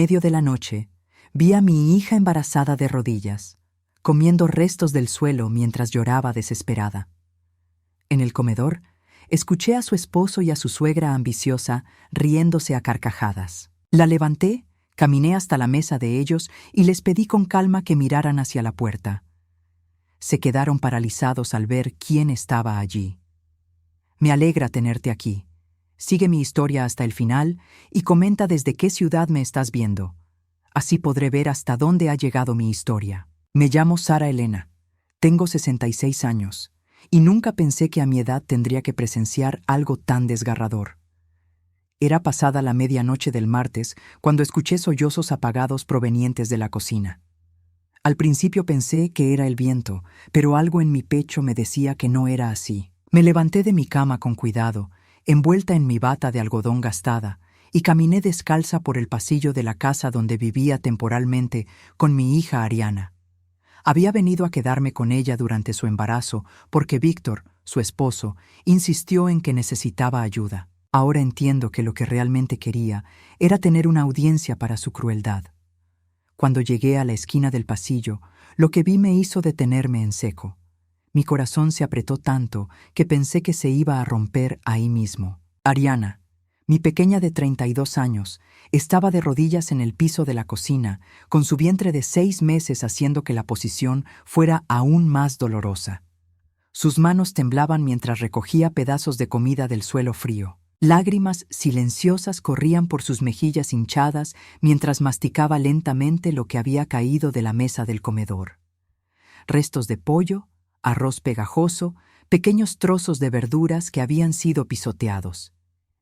medio de la noche, vi a mi hija embarazada de rodillas, comiendo restos del suelo mientras lloraba desesperada. En el comedor, escuché a su esposo y a su suegra ambiciosa riéndose a carcajadas. La levanté, caminé hasta la mesa de ellos y les pedí con calma que miraran hacia la puerta. Se quedaron paralizados al ver quién estaba allí. Me alegra tenerte aquí. Sigue mi historia hasta el final y comenta desde qué ciudad me estás viendo. Así podré ver hasta dónde ha llegado mi historia. Me llamo Sara Elena. Tengo 66 años y nunca pensé que a mi edad tendría que presenciar algo tan desgarrador. Era pasada la medianoche del martes cuando escuché sollozos apagados provenientes de la cocina. Al principio pensé que era el viento, pero algo en mi pecho me decía que no era así. Me levanté de mi cama con cuidado, envuelta en mi bata de algodón gastada, y caminé descalza por el pasillo de la casa donde vivía temporalmente con mi hija Ariana. Había venido a quedarme con ella durante su embarazo porque Víctor, su esposo, insistió en que necesitaba ayuda. Ahora entiendo que lo que realmente quería era tener una audiencia para su crueldad. Cuando llegué a la esquina del pasillo, lo que vi me hizo detenerme en seco. Mi corazón se apretó tanto que pensé que se iba a romper ahí mismo. Ariana, mi pequeña de 32 años, estaba de rodillas en el piso de la cocina, con su vientre de 6 meses haciendo que la posición fuera aún más dolorosa. Sus manos temblaban mientras recogía pedazos de comida del suelo frío. Lágrimas silenciosas corrían por sus mejillas hinchadas mientras masticaba lentamente lo que había caído de la mesa del comedor. Restos de pollo, arroz pegajoso, pequeños trozos de verduras que habían sido pisoteados.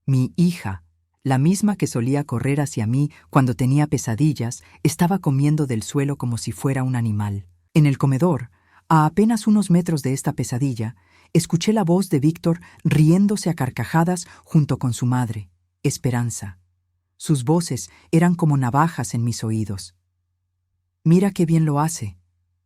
Mi hija, la misma que solía correr hacia mí cuando tenía pesadillas, estaba comiendo del suelo como si fuera un animal. En el comedor, a apenas unos metros de esta pesadilla, escuché la voz de Víctor riéndose a carcajadas junto con su madre, Esperanza. Sus voces eran como navajas en mis oídos. «Mira qué bien lo hace»,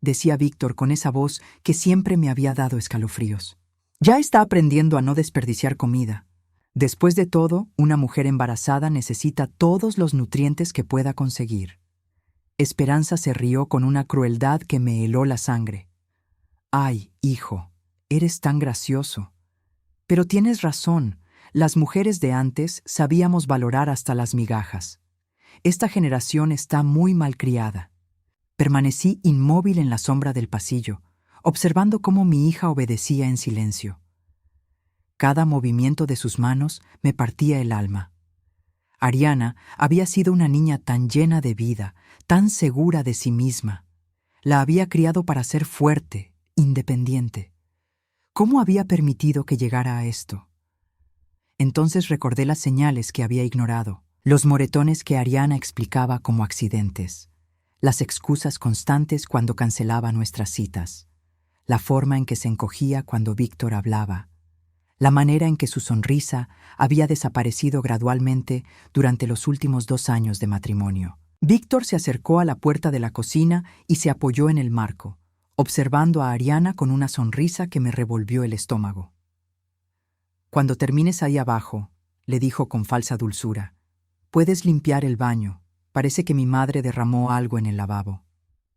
decía Víctor con esa voz que siempre me había dado escalofríos. «Ya está aprendiendo a no desperdiciar comida. Después de todo, una mujer embarazada necesita todos los nutrientes que pueda conseguir». Esperanza se rió con una crueldad que me heló la sangre. «Ay, hijo, eres tan gracioso. Pero tienes razón, las mujeres de antes sabíamos valorar hasta las migajas. Esta generación está muy malcriada». Permanecí inmóvil en la sombra del pasillo, observando cómo mi hija obedecía en silencio. Cada movimiento de sus manos me partía el alma. Ariana había sido una niña tan llena de vida, tan segura de sí misma. La había criado para ser fuerte, independiente. ¿Cómo había permitido que llegara a esto? Entonces recordé las señales que había ignorado, los moretones que Ariana explicaba como accidentes, las excusas constantes cuando cancelaba nuestras citas, la forma en que se encogía cuando Víctor hablaba, la manera en que su sonrisa había desaparecido gradualmente durante los últimos 2 años de matrimonio. Víctor se acercó a la puerta de la cocina y se apoyó en el marco, observando a Ariana con una sonrisa que me revolvió el estómago. «Cuando termines ahí abajo», le dijo con falsa dulzura, «puedes limpiar el baño. Parece que mi madre derramó algo en el lavabo».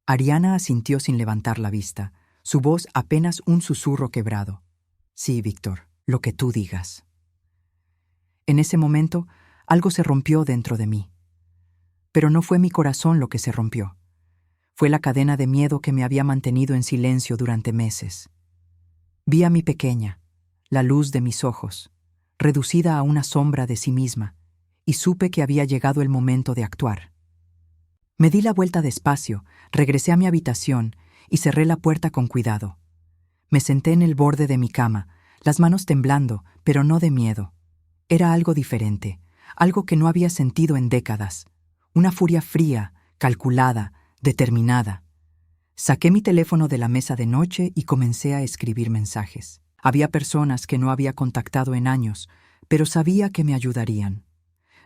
Ariana asintió sin levantar la vista, su voz apenas un susurro quebrado. «Sí, Víctor, lo que tú digas». En ese momento, algo se rompió dentro de mí. Pero no fue mi corazón lo que se rompió. Fue la cadena de miedo que me había mantenido en silencio durante meses. Vi a mi pequeña, la luz de mis ojos, reducida a una sombra de sí misma, y supe que había llegado el momento de actuar. Me di la vuelta despacio, regresé a mi habitación y cerré la puerta con cuidado. Me senté en el borde de mi cama, las manos temblando, pero no de miedo. Era algo diferente, algo que no había sentido en décadas. Una furia fría, calculada, determinada. Saqué mi teléfono de la mesa de noche y comencé a escribir mensajes. Había personas que no había contactado en años, pero sabía que me ayudarían.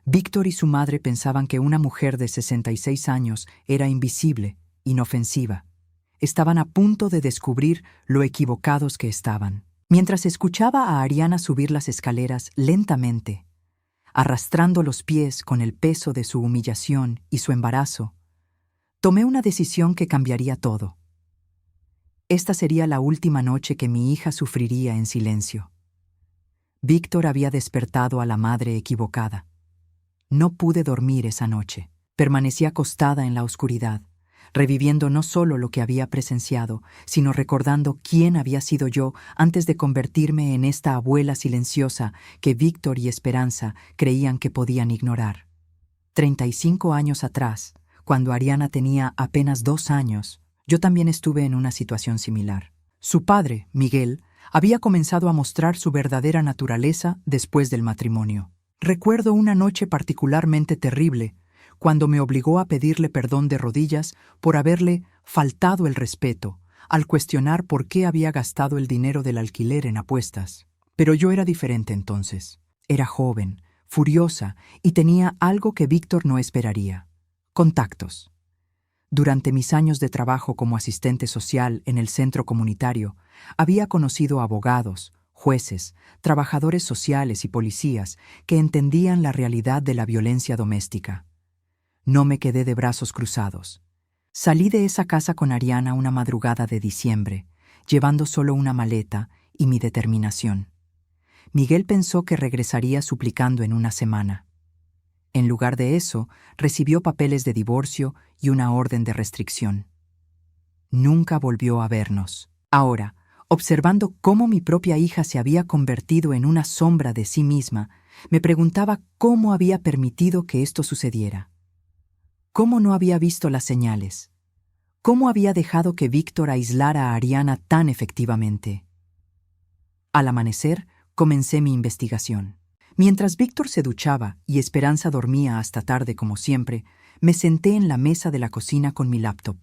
Víctor y su madre pensaban que una mujer de 66 años era invisible, inofensiva. Estaban a punto de descubrir lo equivocados que estaban. Mientras escuchaba a Ariana subir las escaleras lentamente, arrastrando los pies con el peso de su humillación y su embarazo, tomé una decisión que cambiaría todo. Esta sería la última noche que mi hija sufriría en silencio. Víctor había despertado a la madre equivocada. No pude dormir esa noche. Permanecí acostada en la oscuridad, reviviendo no solo lo que había presenciado, sino recordando quién había sido yo antes de convertirme en esta abuela silenciosa que Víctor y Esperanza creían que podían ignorar. 35 años atrás, cuando Ariana tenía apenas 2 años, yo también estuve en una situación similar. Su padre, Miguel, había comenzado a mostrar su verdadera naturaleza después del matrimonio. Recuerdo una noche particularmente terrible, cuando me obligó a pedirle perdón de rodillas por haberle faltado el respeto, al cuestionar por qué había gastado el dinero del alquiler en apuestas. Pero yo era diferente entonces. Era joven, furiosa, y tenía algo que Víctor no esperaría: contactos. Durante mis años de trabajo como asistente social en el centro comunitario, había conocido abogados, jueces, trabajadores sociales y policías que entendían la realidad de la violencia doméstica. No me quedé de brazos cruzados. Salí de esa casa con Ariana una madrugada de diciembre, llevando solo una maleta y mi determinación. Miguel pensó que regresaría suplicando en una semana. En lugar de eso, recibió papeles de divorcio y una orden de restricción. Nunca volvió a vernos. Ahora, observando cómo mi propia hija se había convertido en una sombra de sí misma, me preguntaba cómo había permitido que esto sucediera. ¿Cómo no había visto las señales? ¿Cómo había dejado que Víctor aislara a Ariana tan efectivamente? Al amanecer, comencé mi investigación. Mientras Víctor se duchaba y Esperanza dormía hasta tarde como siempre, me senté en la mesa de la cocina con mi laptop.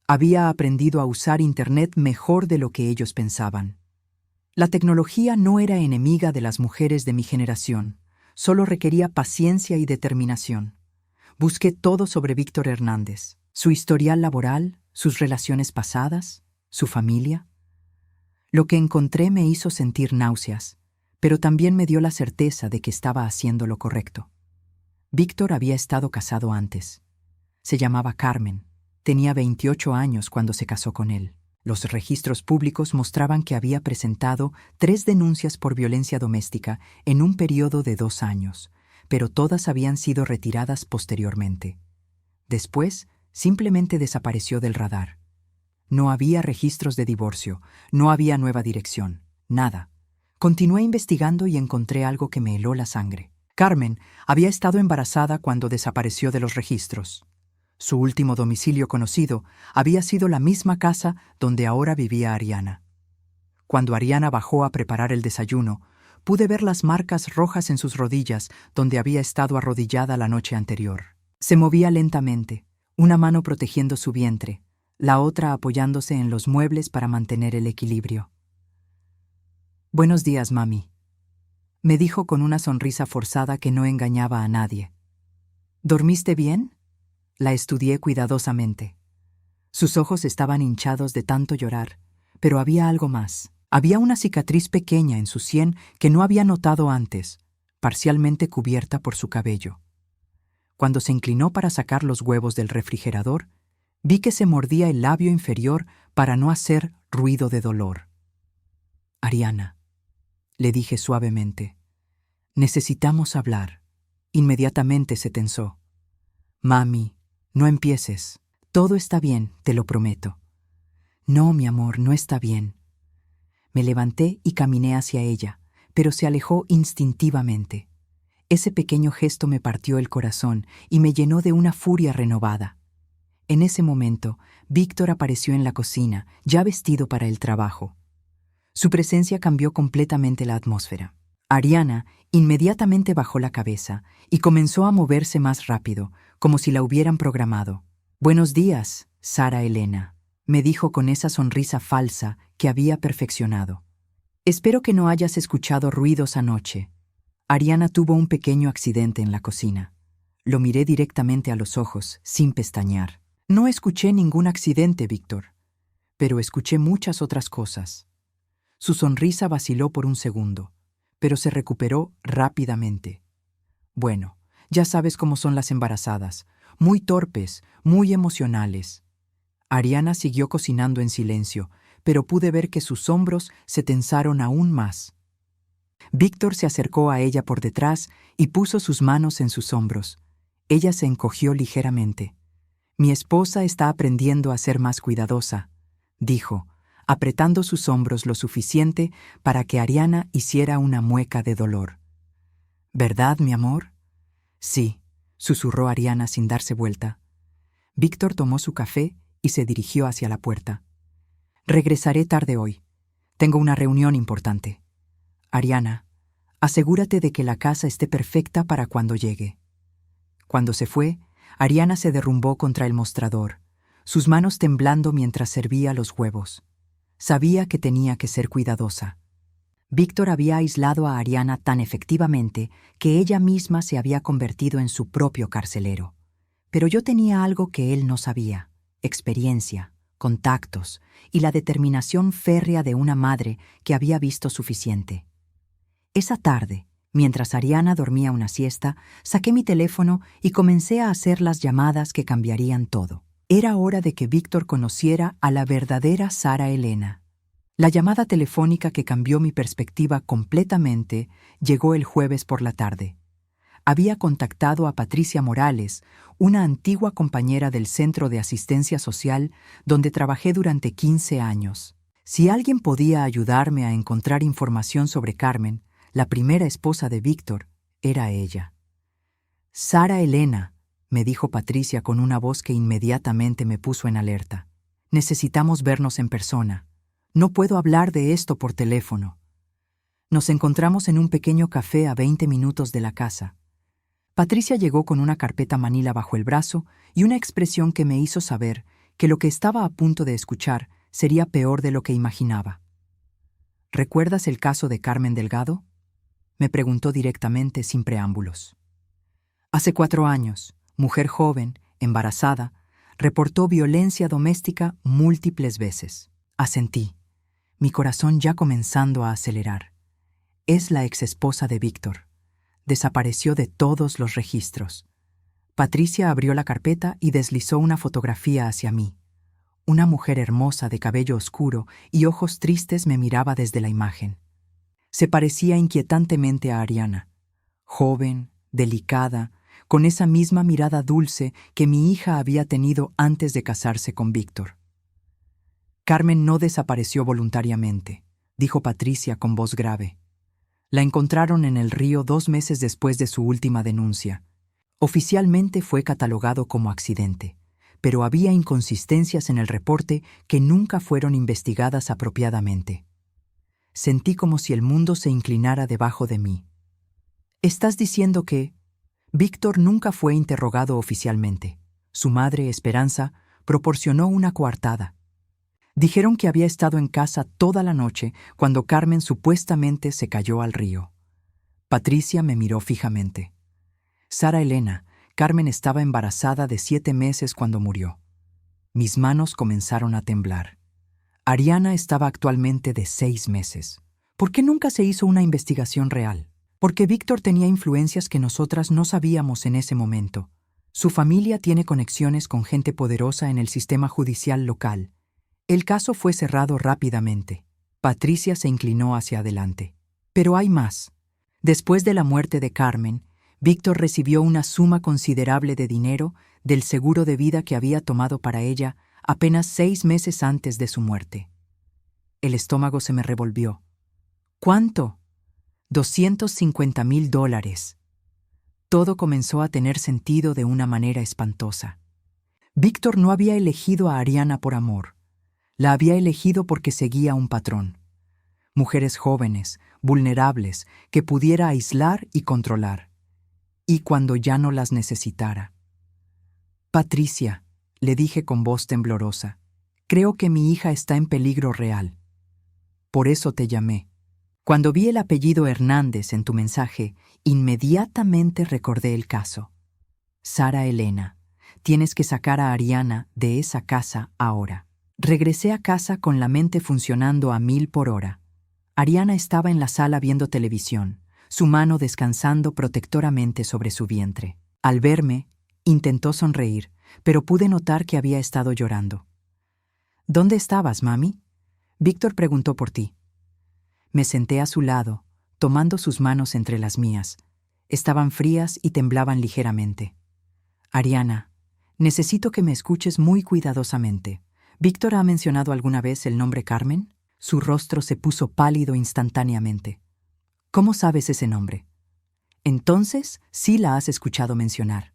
Había aprendido a usar Internet mejor de lo que ellos pensaban. La tecnología no era enemiga de las mujeres de mi generación, solo requería paciencia y determinación. Busqué todo sobre Víctor Hernández: su historial laboral, sus relaciones pasadas, su familia. Lo que encontré me hizo sentir náuseas, pero también me dio la certeza de que estaba haciendo lo correcto. Víctor había estado casado antes. Se llamaba Carmen. Tenía 28 años cuando se casó con él. Los registros públicos mostraban que había presentado 3 denuncias por violencia doméstica en un periodo de 2 años, pero todas habían sido retiradas posteriormente. Después, simplemente desapareció del radar. No había registros de divorcio, no había nueva dirección, nada. Continué investigando y encontré algo que me heló la sangre. Carmen había estado embarazada cuando desapareció de los registros. Su último domicilio conocido había sido la misma casa donde ahora vivía Ariana. Cuando Ariana bajó a preparar el desayuno, pude ver las marcas rojas en sus rodillas donde había estado arrodillada la noche anterior. Se movía lentamente, una mano protegiendo su vientre, la otra apoyándose en los muebles para mantener el equilibrio. «Buenos días, mami», me dijo con una sonrisa forzada que no engañaba a nadie. «¿Dormiste bien?». La estudié cuidadosamente. Sus ojos estaban hinchados de tanto llorar, pero había algo más. Había una cicatriz pequeña en su sien que no había notado antes, parcialmente cubierta por su cabello. Cuando se inclinó para sacar los huevos del refrigerador, vi que se mordía el labio inferior para no hacer ruido de dolor. «Ariana», le dije suavemente, «necesitamos hablar». Inmediatamente se tensó. «Mami, no empieces. Todo está bien, te lo prometo». «No, mi amor, no está bien». Me levanté y caminé hacia ella, pero se alejó instintivamente. Ese pequeño gesto me partió el corazón y me llenó de una furia renovada. En ese momento, Víctor apareció en la cocina, ya vestido para el trabajo. Su presencia cambió completamente la atmósfera. Ariana inmediatamente bajó la cabeza y comenzó a moverse más rápido, como si la hubieran programado. «Buenos días, Sara Elena», me dijo con esa sonrisa falsa que había perfeccionado. «Espero que no hayas escuchado ruidos anoche». Ariana tuvo un pequeño accidente en la cocina. Lo miré directamente a los ojos, sin pestañear. «No escuché ningún accidente, Víctor, pero escuché muchas otras cosas». Su sonrisa vaciló por un segundo, pero se recuperó rápidamente. Bueno, ya sabes cómo son las embarazadas, muy torpes, muy emocionales. Ariana siguió cocinando en silencio, pero pude ver que sus hombros se tensaron aún más. Víctor se acercó a ella por detrás y puso sus manos en sus hombros. Ella se encogió ligeramente. Mi esposa está aprendiendo a ser más cuidadosa, dijo, apretando sus hombros lo suficiente para que Ariana hiciera una mueca de dolor. ¿Verdad, mi amor? Sí, susurró Ariana sin darse vuelta. Víctor tomó su café y se dirigió hacia la puerta. Regresaré tarde hoy. Tengo una reunión importante. Ariana, asegúrate de que la casa esté perfecta para cuando llegue. Cuando se fue, Ariana se derrumbó contra el mostrador, sus manos temblando mientras servía los huevos. Sabía que tenía que ser cuidadosa. Víctor había aislado a Ariana tan efectivamente que ella misma se había convertido en su propio carcelero. Pero yo tenía algo que él no sabía: experiencia, contactos y la determinación férrea de una madre que había visto suficiente. Esa tarde, mientras Ariana dormía una siesta, saqué mi teléfono y comencé a hacer las llamadas que cambiarían todo. Era hora de que Víctor conociera a la verdadera Sara Elena. La llamada telefónica que cambió mi perspectiva completamente llegó el jueves por la tarde. Había contactado a Patricia Morales, una antigua compañera del Centro de Asistencia Social donde trabajé durante 15 años. Si alguien podía ayudarme a encontrar información sobre Carmen, la primera esposa de Víctor, era ella. Sara Elena, me dijo Patricia con una voz que inmediatamente me puso en alerta. Necesitamos vernos en persona. No puedo hablar de esto por teléfono. Nos encontramos en un pequeño café a 20 minutos de la casa. Patricia llegó con una carpeta manila bajo el brazo y una expresión que me hizo saber que lo que estaba a punto de escuchar sería peor de lo que imaginaba. ¿Recuerdas el caso de Carmen Delgado? Me preguntó directamente, sin preámbulos. Hace 4 años, mujer joven, embarazada, reportó violencia doméstica múltiples veces. Asentí, mi corazón ya comenzando a acelerar. Es la exesposa de Víctor. Desapareció de todos los registros. Patricia abrió la carpeta y deslizó una fotografía hacia mí. Una mujer hermosa de cabello oscuro y ojos tristes me miraba desde la imagen. Se parecía inquietantemente a Ariana, joven, delicada, con esa misma mirada dulce que mi hija había tenido antes de casarse con Víctor. Carmen no desapareció voluntariamente, dijo Patricia con voz grave. La encontraron en el río 2 meses después de su última denuncia. Oficialmente fue catalogado como accidente, pero había inconsistencias en el reporte que nunca fueron investigadas apropiadamente. Sentí como si el mundo se inclinara debajo de mí. ¿Estás diciendo que...? Víctor nunca fue interrogado oficialmente. Su madre, Esperanza, proporcionó una coartada. Dijeron que había estado en casa toda la noche cuando Carmen supuestamente se cayó al río. Patricia me miró fijamente. Sara Elena, Carmen estaba embarazada de 7 meses cuando murió. Mis manos comenzaron a temblar. Ariana estaba actualmente de 6 meses. ¿Por qué nunca se hizo una investigación real? Porque Víctor tenía influencias que nosotras no sabíamos en ese momento. Su familia tiene conexiones con gente poderosa en el sistema judicial local. El caso fue cerrado rápidamente. Patricia se inclinó hacia adelante. Pero hay más. Después de la muerte de Carmen, Víctor recibió una suma considerable de dinero del seguro de vida que había tomado para ella apenas 6 meses antes de su muerte. El estómago se me revolvió. ¿Cuánto? $250,000. Todo comenzó a tener sentido de una manera espantosa. Víctor no había elegido a Ariana por amor. La había elegido porque seguía un patrón. Mujeres jóvenes, vulnerables, que pudiera aislar y controlar. Y cuando ya no las necesitara. Patricia, le dije con voz temblorosa, creo que mi hija está en peligro real. Por eso te llamé. Cuando vi el apellido Hernández en tu mensaje, inmediatamente recordé el caso. Sara Elena, tienes que sacar a Ariana de esa casa ahora. Regresé a casa con la mente funcionando a 1000 por hora. Ariana estaba en la sala viendo televisión, su mano descansando protectoramente sobre su vientre. Al verme, intentó sonreír, pero pude notar que había estado llorando. ¿Dónde estabas, mami? Víctor preguntó por ti. Me senté a su lado, tomando sus manos entre las mías. Estaban frías y temblaban ligeramente. Ariana, necesito que me escuches muy cuidadosamente. ¿Víctor ha mencionado alguna vez el nombre Carmen? Su rostro se puso pálido instantáneamente. ¿Cómo sabes ese nombre? Entonces, sí la has escuchado mencionar.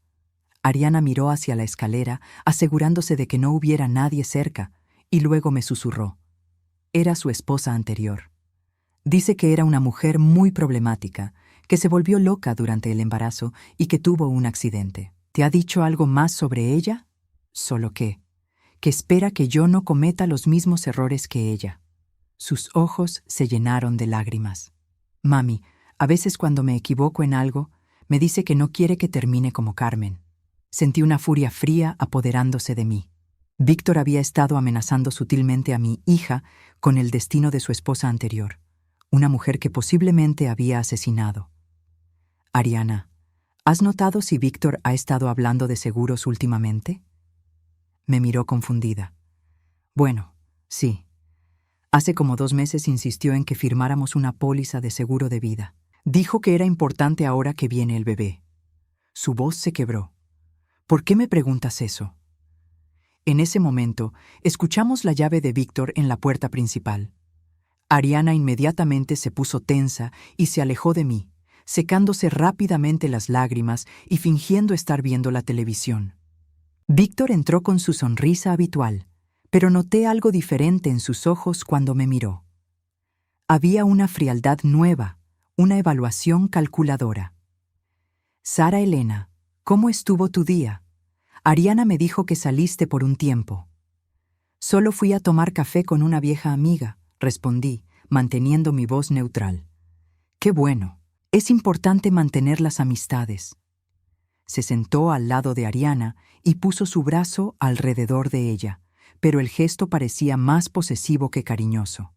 Ariana miró hacia la escalera, asegurándose de que no hubiera nadie cerca, y luego me susurró. Era su esposa anterior. Dice que era una mujer muy problemática, que se volvió loca durante el embarazo y que tuvo un accidente. ¿Te ha dicho algo más sobre ella? Solo que espera que yo no cometa los mismos errores que ella. Sus ojos se llenaron de lágrimas. Mami, a veces cuando me equivoco en algo, me dice que no quiere que termine como Carmen. Sentí una furia fría apoderándose de mí. Víctor había estado amenazando sutilmente a mi hija con el destino de su esposa anterior, una mujer que posiblemente había asesinado. Ariana, ¿has notado si Víctor ha estado hablando de seguros últimamente? Me miró confundida. Bueno, sí. Hace como 2 meses insistió en que firmáramos una póliza de seguro de vida. Dijo que era importante ahora que viene el bebé. Su voz se quebró. ¿Por qué me preguntas eso? En ese momento, escuchamos la llave de Víctor en la puerta principal. Ariana inmediatamente se puso tensa y se alejó de mí, secándose rápidamente las lágrimas y fingiendo estar viendo la televisión. Víctor entró con su sonrisa habitual, pero noté algo diferente en sus ojos cuando me miró. Había una frialdad nueva, una evaluación calculadora. Sara Elena, ¿cómo estuvo tu día? Ariana me dijo que saliste por un tiempo. Solo fui a tomar café con una vieja amiga, respondí, manteniendo mi voz neutral. Qué bueno, es importante mantener las amistades. Se sentó al lado de Ariana y puso su brazo alrededor de ella, pero el gesto parecía más posesivo que cariñoso.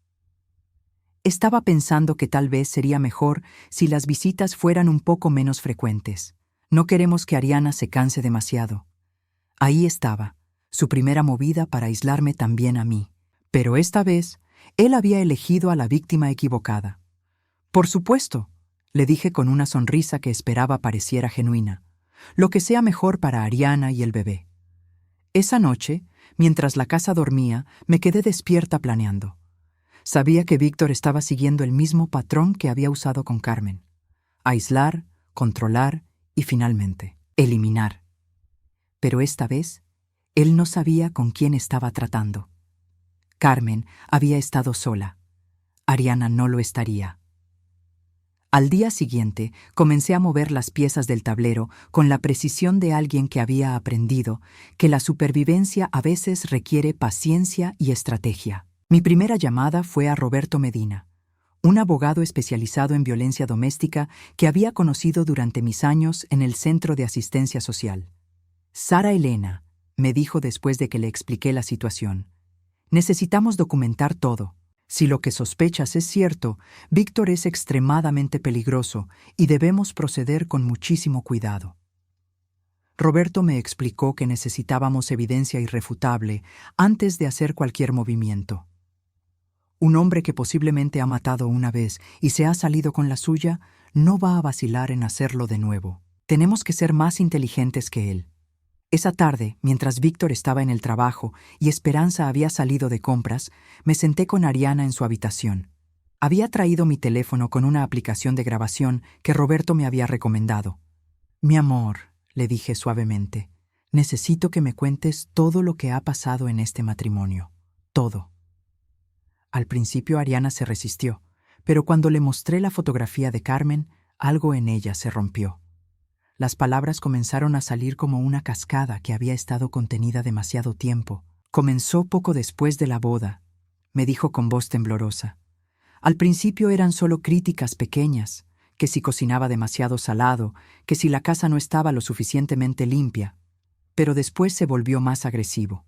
Estaba pensando que tal vez sería mejor si las visitas fueran un poco menos frecuentes. No queremos que Ariana se canse demasiado. Ahí estaba, su primera movida para aislarme también a mí. Pero esta vez, él había elegido a la víctima equivocada. Por supuesto, le dije con una sonrisa que esperaba pareciera genuina. Lo que sea mejor para Ariana y el bebé. Esa noche, mientras la casa dormía, me quedé despierta planeando. Sabía que Víctor estaba siguiendo el mismo patrón que había usado con Carmen. Aislar, controlar y finalmente, eliminar. Pero esta vez, él no sabía con quién estaba tratando. Carmen había estado sola. Ariana no lo estaría. Al día siguiente, comencé a mover las piezas del tablero con la precisión de alguien que había aprendido que la supervivencia a veces requiere paciencia y estrategia. Mi primera llamada fue a Roberto Medina, un abogado especializado en violencia doméstica que había conocido durante mis años en el Centro de Asistencia Social. Sara Elena, me dijo después de que le expliqué la situación. Necesitamos documentar todo. Si lo que sospechas es cierto, Víctor es extremadamente peligroso y debemos proceder con muchísimo cuidado. Roberto me explicó que necesitábamos evidencia irrefutable antes de hacer cualquier movimiento. Un hombre que posiblemente ha matado una vez y se ha salido con la suya no va a vacilar en hacerlo de nuevo. Tenemos que ser más inteligentes que él. Esa tarde, mientras Víctor estaba en el trabajo y Esperanza había salido de compras, me senté con Ariana en su habitación. Había traído mi teléfono con una aplicación de grabación que Roberto me había recomendado. Mi amor, le dije suavemente, necesito que me cuentes todo lo que ha pasado en este matrimonio. Todo. Al principio Ariana se resistió, pero cuando le mostré la fotografía de Carmen, algo en ella se rompió. Las palabras comenzaron a salir como una cascada que había estado contenida demasiado tiempo. Comenzó poco después de la boda, me dijo con voz temblorosa. Al principio eran solo críticas pequeñas, que si cocinaba demasiado salado, que si la casa no estaba lo suficientemente limpia, pero después se volvió más agresivo.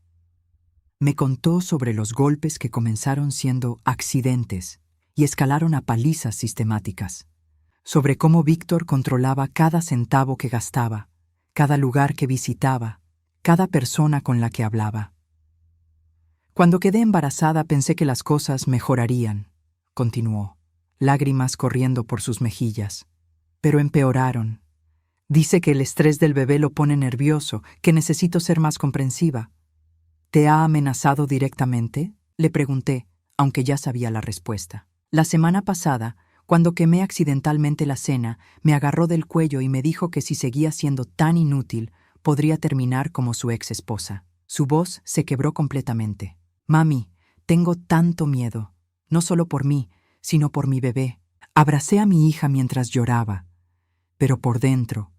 Me contó sobre los golpes que comenzaron siendo accidentes y escalaron a palizas sistemáticas. sobre cómo Víctor controlaba cada centavo que gastaba, cada lugar que visitaba, cada persona con la que hablaba. Cuando quedé embarazada pensé que las cosas mejorarían, continuó, lágrimas corriendo por sus mejillas. Pero empeoraron. Dice que el estrés del bebé lo pone nervioso, que necesito ser más comprensiva. ¿Te ha amenazado directamente?, le pregunté, aunque ya sabía la respuesta. La semana pasada, cuando quemé accidentalmente la cena, me agarró del cuello y me dijo que si seguía siendo tan inútil, podría terminar como su ex esposa. Su voz se quebró completamente. Mami, tengo tanto miedo, no solo por mí, sino por mi bebé. Abracé a mi hija mientras lloraba, pero por dentro,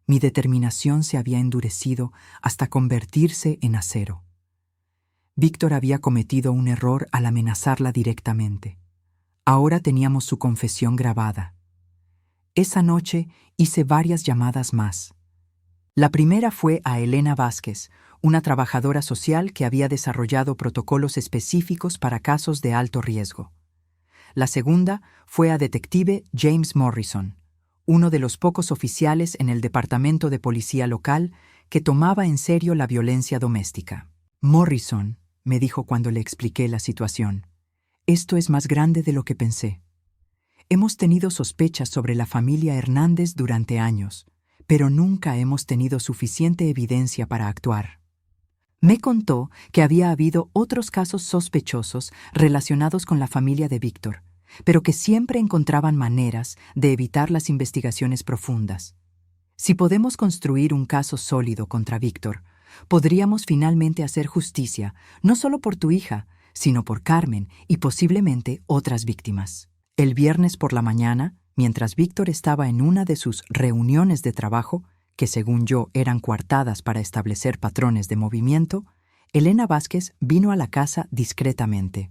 mi determinación se había endurecido hasta convertirse en acero. Víctor había cometido un error al amenazarla directamente. Ahora teníamos su confesión grabada. Esa noche hice varias llamadas más. La primera fue a Elena Vázquez, una trabajadora social que había desarrollado protocolos específicos para casos de alto riesgo. La segunda fue a detective James Morrison, uno de los pocos oficiales en el departamento de policía local que tomaba en serio la violencia doméstica. Morrison, me dijo cuando le expliqué la situación, esto es más grande de lo que pensé. Hemos tenido sospechas sobre la familia Hernández durante años, pero nunca hemos tenido suficiente evidencia para actuar. Me contó que había habido otros casos sospechosos relacionados con la familia de Víctor, pero que siempre encontraban maneras de evitar las investigaciones profundas. Si podemos construir un caso sólido contra Víctor, podríamos finalmente hacer justicia, no solo por tu hija, sino por Carmen y posiblemente otras víctimas. El viernes por la mañana, mientras Víctor estaba en una de sus reuniones de trabajo, que según yo eran coartadas para establecer patrones de movimiento, Elena Vázquez vino a la casa discretamente.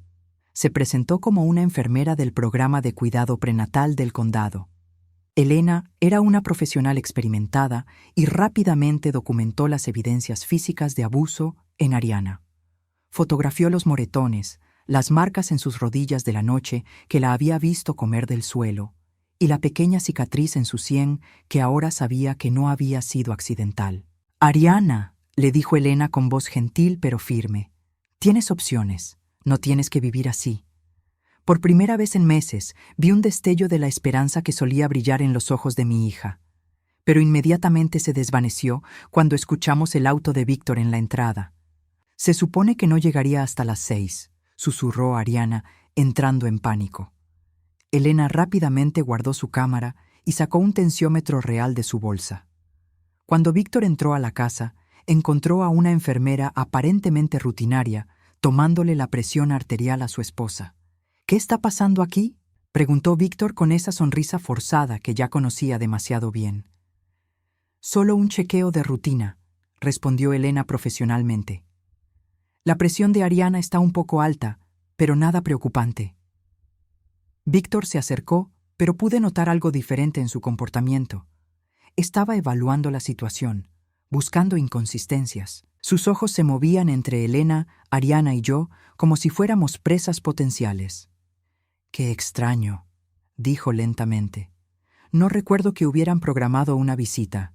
Se presentó como una enfermera del programa de cuidado prenatal del condado. Elena era una profesional experimentada y rápidamente documentó las evidencias físicas de abuso en Ariana. Fotografió los moretones, las marcas en sus rodillas de la noche que la había visto comer del suelo, y la pequeña cicatriz en su sien que ahora sabía que no había sido accidental. «Ariana», le dijo Elena con voz gentil pero firme, «tienes opciones, no tienes que vivir así». Por primera vez en meses vi un destello de la esperanza que solía brillar en los ojos de mi hija, pero inmediatamente se desvaneció cuando escuchamos el auto de Víctor en la entrada. «Se supone que no llegaría hasta las 6», susurró Ariana, entrando en pánico. Elena rápidamente guardó su cámara y sacó un tensiómetro real de su bolsa. Cuando Víctor entró a la casa, encontró a una enfermera aparentemente rutinaria, tomándole la presión arterial a su esposa. «¿Qué está pasando aquí?», preguntó Víctor con esa sonrisa forzada que ya conocía demasiado bien. «Solo un chequeo de rutina», respondió Elena profesionalmente. «La presión de Ariana está un poco alta, pero nada preocupante». Víctor se acercó, pero pude notar algo diferente en su comportamiento. Estaba evaluando la situación, buscando inconsistencias. Sus ojos se movían entre Elena, Ariana y yo como si fuéramos presas potenciales. «Qué extraño», dijo lentamente. «No recuerdo que hubieran programado una visita».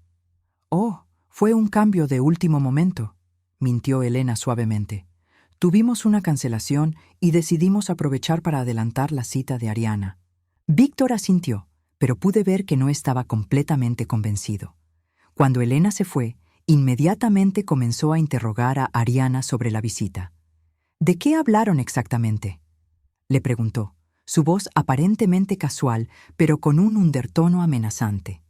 «Oh, fue un cambio de último momento», mintió Elena suavemente. «Tuvimos una cancelación y decidimos aprovechar para adelantar la cita de Ariana». Víctor asintió, pero pude ver que no estaba completamente convencido. Cuando Elena se fue, inmediatamente comenzó a interrogar a Ariana sobre la visita. «¿De qué hablaron exactamente?», le preguntó, su voz aparentemente casual, pero con un undertono amenazante.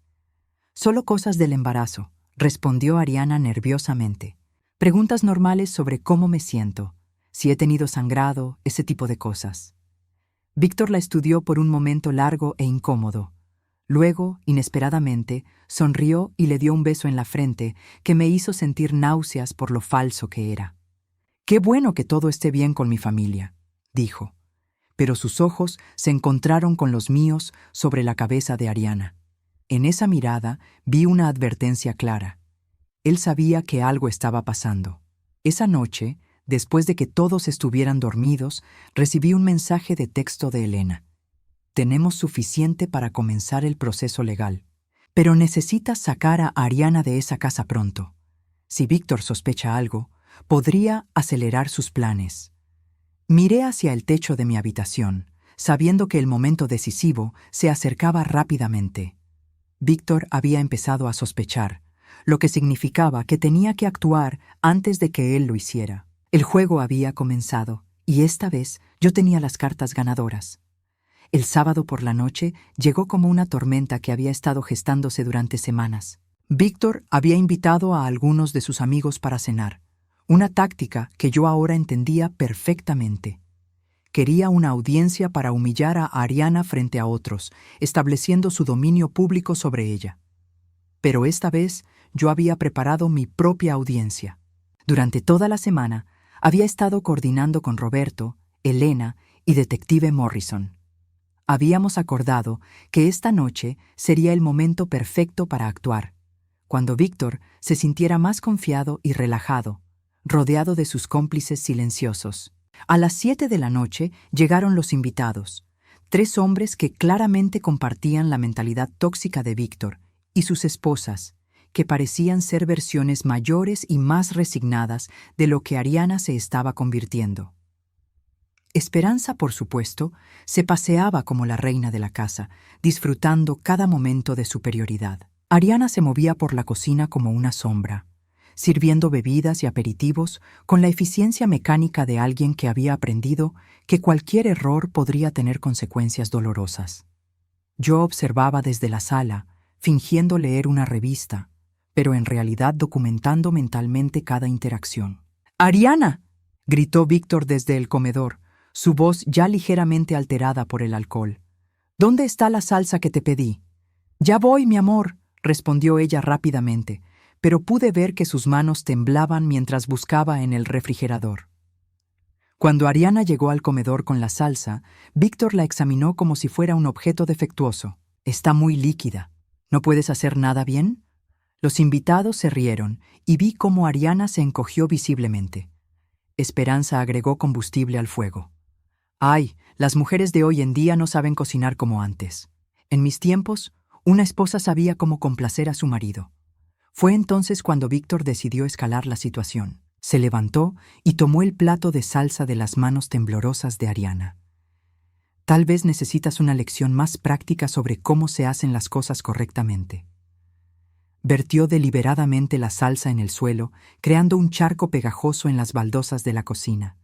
«Solo cosas del embarazo», respondió Ariana nerviosamente. «Preguntas normales sobre cómo me siento, si he tenido sangrado, ese tipo de cosas». Víctor la estudió por un momento largo e incómodo. Luego, inesperadamente, sonrió y le dio un beso en la frente que me hizo sentir náuseas por lo falso que era. «Qué bueno que todo esté bien con mi familia», dijo. Pero sus ojos se encontraron con los míos sobre la cabeza de Ariana. En esa mirada vi una advertencia clara. Él sabía que algo estaba pasando. Esa noche, después de que todos estuvieran dormidos, recibí un mensaje de texto de Elena. Tenemos suficiente para comenzar el proceso legal. Pero necesitas sacar a Ariana de esa casa pronto. Si Víctor sospecha algo, podría acelerar sus planes. Miré hacia el techo de mi habitación, sabiendo que el momento decisivo se acercaba rápidamente. Víctor había empezado a sospechar, lo que significaba que tenía que actuar antes de que él lo hiciera. El juego había comenzado, y esta vez yo tenía las cartas ganadoras. El sábado por la noche llegó como una tormenta que había estado gestándose durante semanas. Víctor había invitado a algunos de sus amigos para cenar, una táctica que yo ahora entendía perfectamente. Quería una audiencia para humillar a Ariana frente a otros, estableciendo su dominio público sobre ella. Pero esta vez yo había preparado mi propia audiencia. Durante toda la semana había estado coordinando con Roberto, Elena y Detective Morrison. Habíamos acordado que esta noche sería el momento perfecto para actuar, cuando Víctor se sintiera más confiado y relajado, rodeado de sus cómplices silenciosos. A las 7 de la noche llegaron los invitados, 3 hombres que claramente compartían la mentalidad tóxica de Víctor, y sus esposas, que parecían ser versiones mayores y más resignadas de lo que Ariana se estaba convirtiendo. Esperanza, por supuesto, se paseaba como la reina de la casa, disfrutando cada momento de superioridad. Ariana se movía por la cocina como una sombra, sirviendo bebidas y aperitivos con la eficiencia mecánica de alguien que había aprendido que cualquier error podría tener consecuencias dolorosas. Yo observaba desde la sala, fingiendo leer una revista, pero en realidad documentando mentalmente cada interacción. ¡Ariana!, gritó Víctor desde el comedor, su voz ya ligeramente alterada por el alcohol. ¿Dónde está la salsa que te pedí? Ya voy, mi amor, respondió ella rápidamente, pero pude ver que sus manos temblaban mientras buscaba en el refrigerador. Cuando Ariana llegó al comedor con la salsa, Víctor la examinó como si fuera un objeto defectuoso. Está muy líquida. ¿No puedes hacer nada bien? Los invitados se rieron y vi cómo Ariana se encogió visiblemente. Esperanza agregó combustible al fuego. Ay, las mujeres de hoy en día no saben cocinar como antes. En mis tiempos, una esposa sabía cómo complacer a su marido. Fue entonces cuando Víctor decidió escalar la situación. Se levantó y tomó el plato de salsa de las manos temblorosas de Ariana. Tal vez necesitas una lección más práctica sobre cómo se hacen las cosas correctamente. Vertió deliberadamente la salsa en el suelo, creando un charco pegajoso en las baldosas de la cocina.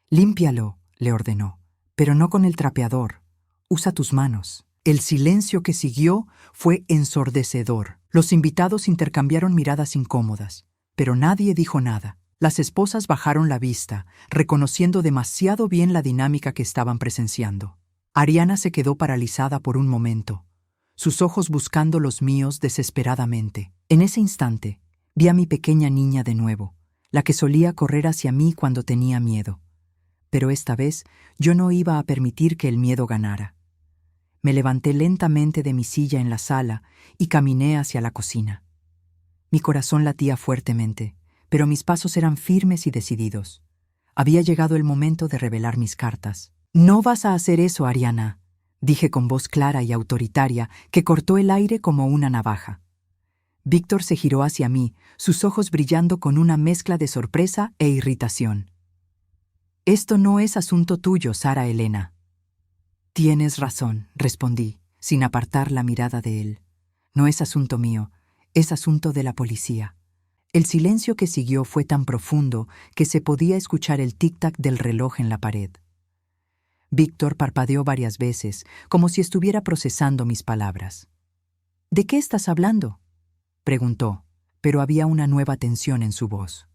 «Límpialo», le ordenó, «pero no con el trapeador. Usa tus manos». El silencio que siguió fue ensordecedor. Los invitados intercambiaron miradas incómodas, pero nadie dijo nada. Las esposas bajaron la vista, reconociendo demasiado bien la dinámica que estaban presenciando. Ariana se quedó paralizada por un momento, sus ojos buscando los míos desesperadamente. En ese instante, vi a mi pequeña niña de nuevo, la que solía correr hacia mí cuando tenía miedo. Pero esta vez yo no iba a permitir que el miedo ganara. Me levanté lentamente de mi silla en la sala y caminé hacia la cocina. Mi corazón latía fuertemente, pero mis pasos eran firmes y decididos. Había llegado el momento de revelar mis cartas. «No vas a hacer eso, Ariana», dije con voz clara y autoritaria que cortó el aire como una navaja. Víctor se giró hacia mí, sus ojos brillando con una mezcla de sorpresa e irritación. «Esto no es asunto tuyo, Sara Elena». «Tienes razón», respondí, sin apartar la mirada de él. «No es asunto mío, es asunto de la policía». El silencio que siguió fue tan profundo que se podía escuchar el tic-tac del reloj en la pared. Víctor parpadeó varias veces, como si estuviera procesando mis palabras. «¿De qué estás hablando?», preguntó, pero había una nueva tensión en su voz.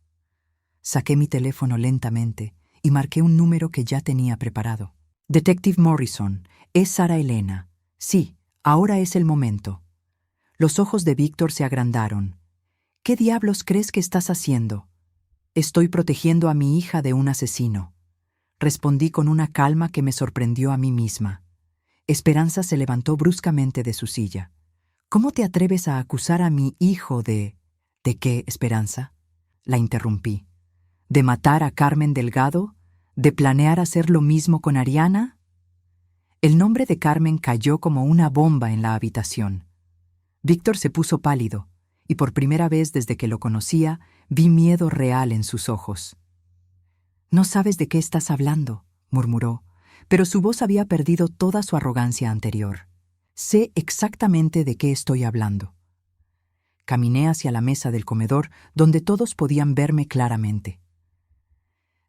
Saqué mi teléfono lentamente y marqué un número que ya tenía preparado. «Detective Morrison, es Sara Elena. Sí, ahora es el momento». Los ojos de Víctor se agrandaron. «¿Qué diablos crees que estás haciendo?». «Estoy protegiendo a mi hija de un asesino», respondí con una calma que me sorprendió a mí misma. Esperanza se levantó bruscamente de su silla. «¿Cómo te atreves a acusar a mi hijo de...» «¿De qué, Esperanza?», la interrumpí. «¿De matar a Carmen Delgado? ¿De planear hacer lo mismo con Ariana?». El nombre de Carmen cayó como una bomba en la habitación. Víctor se puso pálido, y por primera vez desde que lo conocía, vi miedo real en sus ojos. «No sabes de qué estás hablando», murmuró, pero su voz había perdido toda su arrogancia anterior. «Sé exactamente de qué estoy hablando». Caminé hacia la mesa del comedor, donde todos podían verme claramente.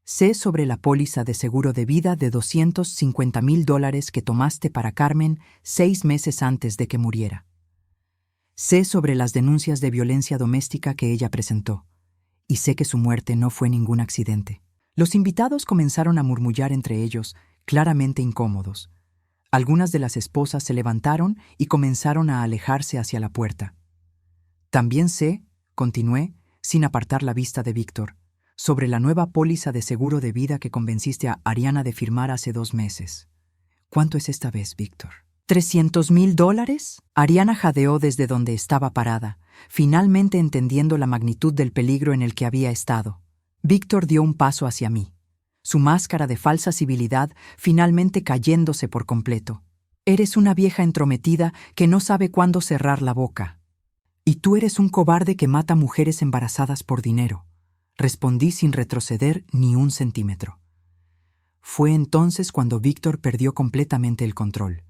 «Sé sobre la póliza de seguro de vida de $250,000 que tomaste para Carmen 6 meses antes de que muriera. Sé sobre las denuncias de violencia doméstica que ella presentó, y sé que su muerte no fue ningún accidente». Los invitados comenzaron a murmullar entre ellos, claramente incómodos. Algunas de las esposas se levantaron y comenzaron a alejarse hacia la puerta. «También sé», continué, sin apartar la vista de Víctor, «sobre la nueva póliza de seguro de vida que convenciste a Ariana de firmar hace 2 meses. ¿Cuánto es esta vez, Víctor?» $300,000. Ariana jadeó desde donde estaba parada, finalmente entendiendo la magnitud del peligro en el que había estado. Víctor dio un paso hacia mí, su máscara de falsa civilidad finalmente cayéndose por completo. «Eres una vieja entrometida que no sabe cuándo cerrar la boca. Y tú eres un cobarde que mata mujeres embarazadas por dinero», respondí sin retroceder ni un centímetro. Fue entonces cuando Víctor perdió completamente el control.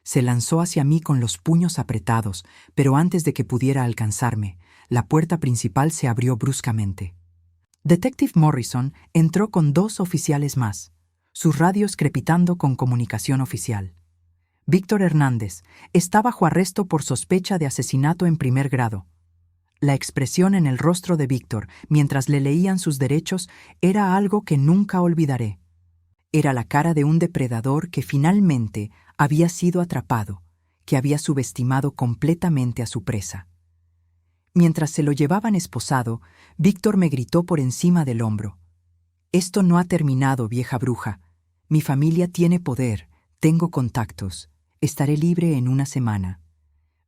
Se lanzó hacia mí con los puños apretados, pero antes de que pudiera alcanzarme, la puerta principal se abrió bruscamente. Detective Morrison entró con 2 oficiales más, sus radios crepitando con comunicación oficial. Víctor Hernández está bajo arresto por sospecha de asesinato en primer grado. La expresión en el rostro de Víctor mientras le leían sus derechos era algo que nunca olvidaré. Era la cara de un depredador que finalmente había sido atrapado, que había subestimado completamente a su presa. Mientras se lo llevaban esposado, Víctor me gritó por encima del hombro: «Esto no ha terminado, vieja bruja. Mi familia tiene poder, tengo contactos, estaré libre en 1 semana».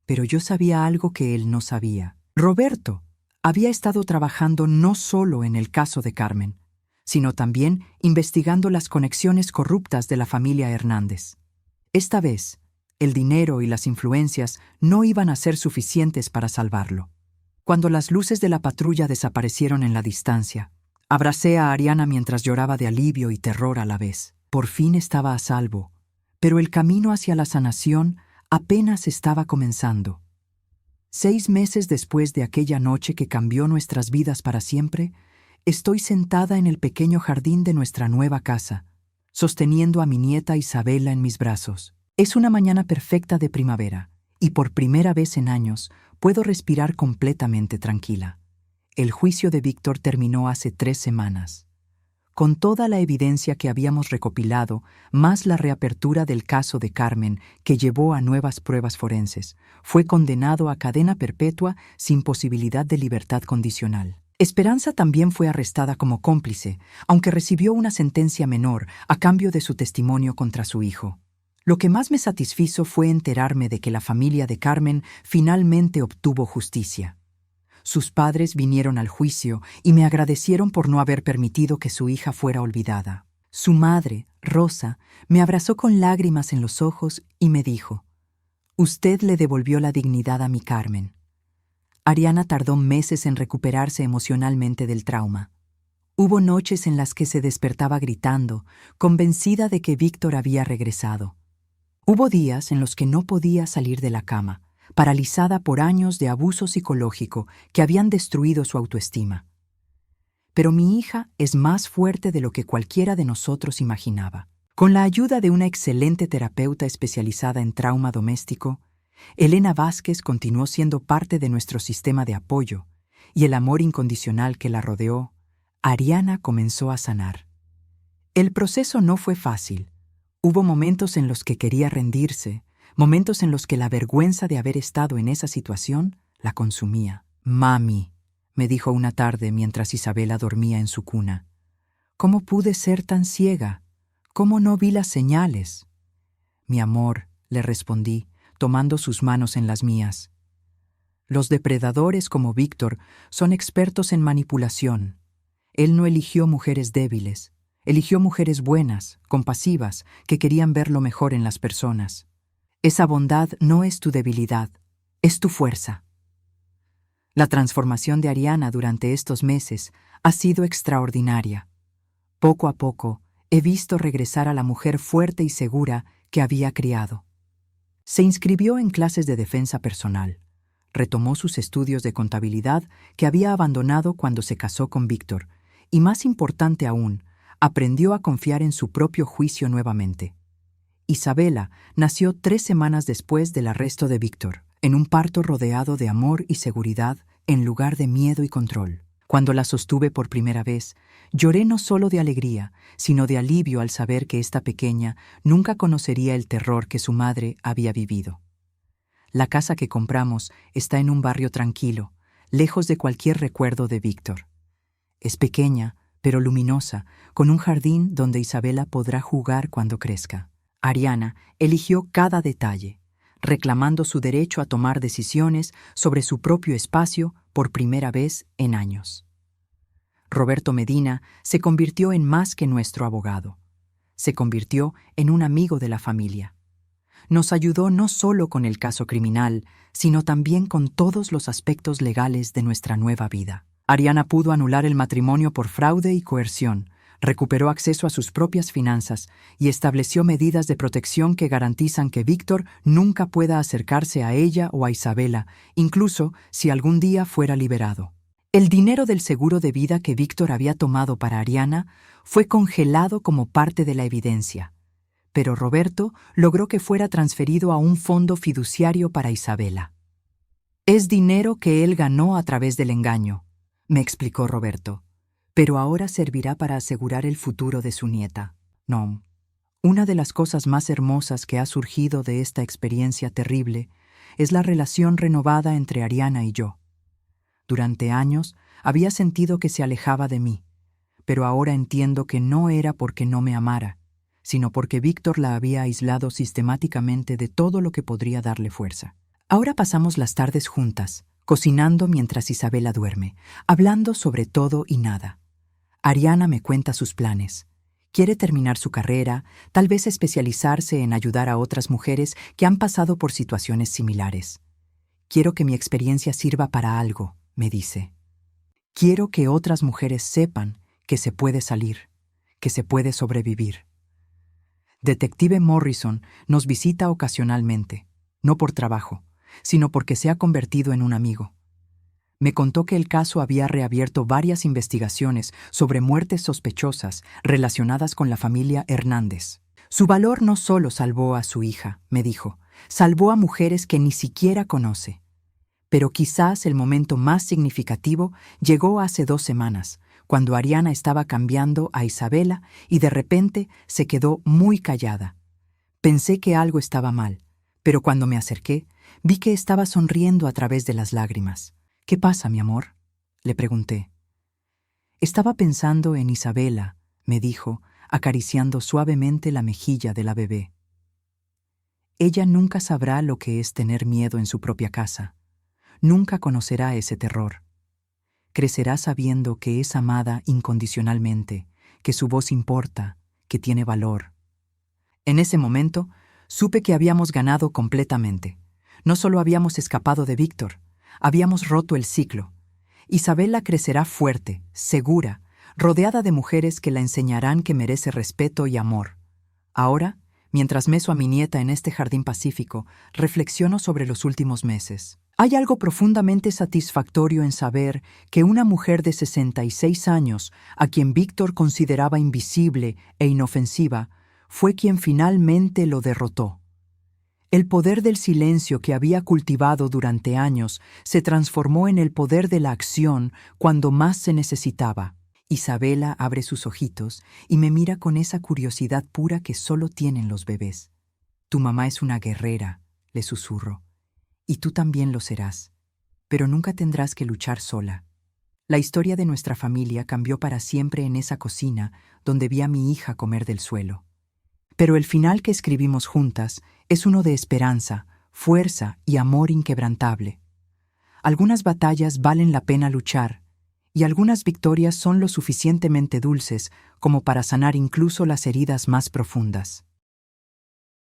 Pero yo sabía algo que él no sabía. Roberto había estado trabajando no solo en el caso de Carmen, sino también investigando las conexiones corruptas de la familia Hernández. Esta vez, el dinero y las influencias no iban a ser suficientes para salvarlo. Cuando las luces de la patrulla desaparecieron en la distancia, abracé a Ariana mientras lloraba de alivio y terror a la vez. Por fin estaba a salvo, pero el camino hacia la sanación apenas estaba comenzando. 6 meses después de aquella noche que cambió nuestras vidas para siempre, estoy sentada en el pequeño jardín de nuestra nueva casa, sosteniendo a mi nieta Isabela en mis brazos. Es una mañana perfecta de primavera, y por primera vez en años puedo respirar completamente tranquila. El juicio de Víctor terminó hace 3 semanas. Con toda la evidencia que habíamos recopilado, más la reapertura del caso de Carmen, que llevó a nuevas pruebas forenses, fue condenado a cadena perpetua sin posibilidad de libertad condicional. Esperanza también fue arrestada como cómplice, aunque recibió una sentencia menor a cambio de su testimonio contra su hijo. Lo que más me satisfizo fue enterarme de que la familia de Carmen finalmente obtuvo justicia. Sus padres vinieron al juicio y me agradecieron por no haber permitido que su hija fuera olvidada. Su madre, Rosa, me abrazó con lágrimas en los ojos y me dijo: «Usted le devolvió la dignidad a mi Carmen». Ariana tardó meses en recuperarse emocionalmente del trauma. Hubo noches en las que se despertaba gritando, convencida de que Víctor había regresado. Hubo días en los que no podía salir de la cama, paralizada por años de abuso psicológico que habían destruido su autoestima. Pero mi hija es más fuerte de lo que cualquiera de nosotros imaginaba. Con la ayuda de una excelente terapeuta especializada en trauma doméstico, Elena Vázquez continuó siendo parte de nuestro sistema de apoyo, y el amor incondicional que la rodeó, Ariana comenzó a sanar. El proceso no fue fácil. Hubo momentos en los que quería rendirse, momentos en los que la vergüenza de haber estado en esa situación la consumía. «Mami», me dijo una tarde mientras Isabela dormía en su cuna, «¿cómo pude ser tan ciega? ¿Cómo no vi las señales?» «Mi amor», le respondí, tomando sus manos en las mías. «Los depredadores como Víctor son expertos en manipulación. Él no eligió mujeres débiles, Eligió mujeres buenas, compasivas, que querían ver lo mejor en las personas. Esa bondad no es tu debilidad, es tu fuerza. La transformación de Ariana durante estos meses ha sido extraordinaria. Poco a poco, he visto regresar a la mujer fuerte y segura que había criado. Se inscribió en clases de defensa personal. Retomó sus estudios de contabilidad que había abandonado cuando se casó con Víctor, y más importante aún, aprendió a confiar en su propio juicio nuevamente. Isabela nació 3 semanas después del arresto de Víctor, en un parto rodeado de amor y seguridad en lugar de miedo y control. Cuando la sostuve por primera vez, lloré no solo de alegría, sino de alivio al saber que esta pequeña nunca conocería el terror que su madre había vivido. La casa que compramos está en un barrio tranquilo, lejos de cualquier recuerdo de Víctor. Es pequeña, pero luminosa, con un jardín donde Isabela podrá jugar cuando crezca. Ariana eligió cada detalle, reclamando su derecho a tomar decisiones sobre su propio espacio por primera vez en años. Roberto Medina se convirtió en más que nuestro abogado. Se convirtió en un amigo de la familia. Nos ayudó no solo con el caso criminal, sino también con todos los aspectos legales de nuestra nueva vida. Ariana pudo anular el matrimonio por fraude y coerción, recuperó acceso a sus propias finanzas y estableció medidas de protección que garantizan que Víctor nunca pueda acercarse a ella o a Isabela, incluso si algún día fuera liberado. El dinero del seguro de vida que Víctor había tomado para Ariana fue congelado como parte de la evidencia, pero Roberto logró que fuera transferido a un fondo fiduciario para Isabela. Es dinero que él ganó a través del engaño, me explicó Roberto, pero ahora servirá para asegurar el futuro de su nieta. No. Una de las cosas más hermosas que ha surgido de esta experiencia terrible es la relación renovada entre Ariana y yo. Durante años había sentido que se alejaba de mí, pero ahora entiendo que no era porque no me amara, sino porque Víctor la había aislado sistemáticamente de todo lo que podría darle fuerza. Ahora pasamos las tardes juntas, cocinando mientras Isabela duerme, hablando sobre todo y nada. Ariana me cuenta sus planes. Quiere terminar su carrera, tal vez especializarse en ayudar a otras mujeres que han pasado por situaciones similares. Quiero que mi experiencia sirva para algo, me dice. Quiero que otras mujeres sepan que se puede salir, que se puede sobrevivir. Detective Morrison nos visita ocasionalmente, no por trabajo, sino porque se ha convertido en un amigo. Me contó que el caso había reabierto varias investigaciones sobre muertes sospechosas relacionadas con la familia Hernández. Su valor no solo salvó a su hija, me dijo, salvó a mujeres que ni siquiera conoce. Pero quizás el momento más significativo llegó hace 2 semanas, cuando Ariana estaba cambiando a Isabela y de repente se quedó muy callada. Pensé que algo estaba mal, pero cuando me acerqué, vi que estaba sonriendo a través de las lágrimas. «¿Qué pasa, mi amor?», le pregunté. «Estaba pensando en Isabela», me dijo, acariciando suavemente la mejilla de la bebé. «Ella nunca sabrá lo que es tener miedo en su propia casa. Nunca conocerá ese terror. Crecerá sabiendo que es amada incondicionalmente, que su voz importa, que tiene valor». En ese momento, supe que habíamos ganado completamente. No solo habíamos escapado de Víctor, habíamos roto el ciclo. Isabela crecerá fuerte, segura, rodeada de mujeres que la enseñarán que merece respeto y amor. Ahora, mientras meso a mi nieta en este jardín pacífico, reflexiono sobre los últimos meses. Hay algo profundamente satisfactorio en saber que una mujer de 66 años, a quien Víctor consideraba invisible e inofensiva, fue quien finalmente lo derrotó. El poder del silencio que había cultivado durante años se transformó en el poder de la acción cuando más se necesitaba. Isabela abre sus ojitos y me mira con esa curiosidad pura que solo tienen los bebés. «Tu mamá es una guerrera», le susurro, «y tú también lo serás, pero nunca tendrás que luchar sola». La historia de nuestra familia cambió para siempre en esa cocina donde vi a mi hija comer del suelo. Pero el final que escribimos juntas es uno de esperanza, fuerza y amor inquebrantable. Algunas batallas valen la pena luchar, y algunas victorias son lo suficientemente dulces como para sanar incluso las heridas más profundas.